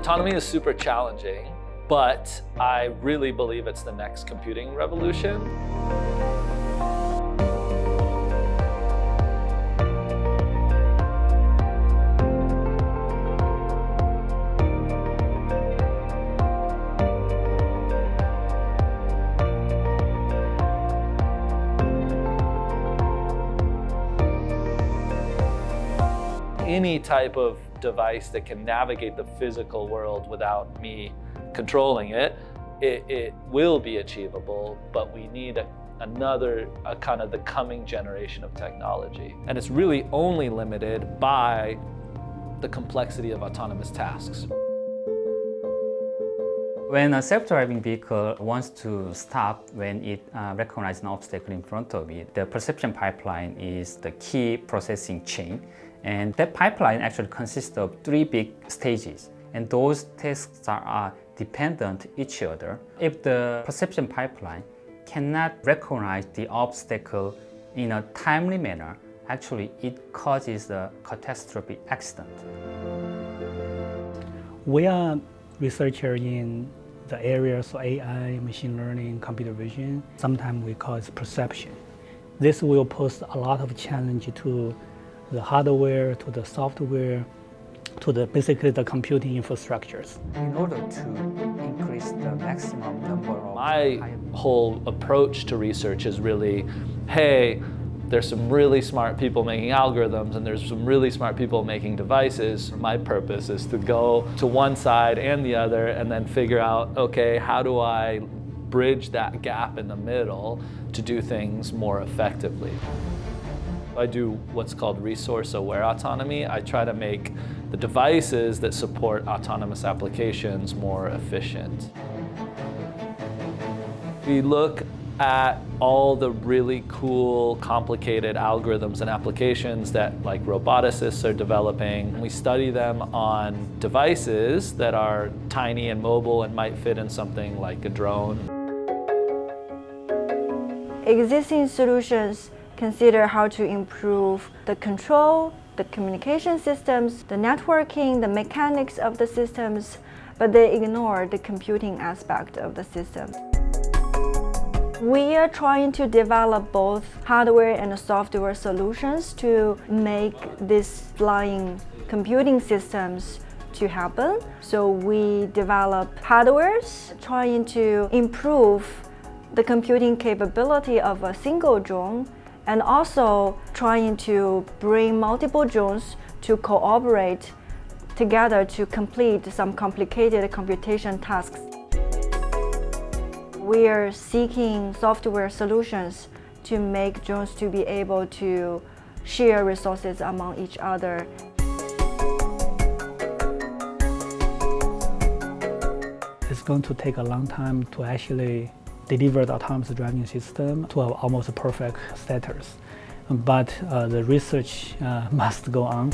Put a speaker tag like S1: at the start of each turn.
S1: Autonomy is super challenging, but I really believe it's the next computing revolution. Any type of device that can navigate the physical world without me controlling it, it will be achievable, but we need another kind of the coming generation of technology. And it's really only limited by the complexity of autonomous tasks.
S2: When a self-driving vehicle wants to stop when it recognizes an obstacle in front of it, the perception pipeline is the key processing chain. And that pipeline actually consists of 3 big stages. And those tasks are dependent each other. If the perception pipeline cannot recognize the obstacle in a timely manner, actually it causes a catastrophic accident.
S3: We are researchers in the areas of AI, machine learning, computer vision. Sometimes we call it perception. This will pose a lot of challenge to the hardware, to the software, to basically the computing infrastructures.
S2: In order to increase the maximum number of...
S1: My whole approach to research is really, hey, there's some really smart people making algorithms and there's some really smart people making devices. My purpose is to go to one side and the other and then figure out, okay, how do I bridge that gap in the middle to do things more effectively? I do what's called resource-aware autonomy. I try to make the devices that support autonomous applications more efficient. We look at all the really cool, complicated algorithms and applications that like roboticists are developing. We study them on devices that are tiny and mobile and might fit in something like a drone.
S4: Existing solutions consider how to improve the control, the communication systems, the networking, the mechanics of the systems, but they ignore the computing aspect of the system. We are trying to develop both hardware and software solutions to make these flying computing systems to happen. So we develop hardwares trying to improve the computing capability of a single drone, and also trying to bring multiple drones to cooperate together to complete some complicated computation tasks. We are seeking software solutions to make drones to be able to share resources among each other.
S3: It's going to take a long time to actually deliver the autonomous driving system to almost perfect status. But the research must go on.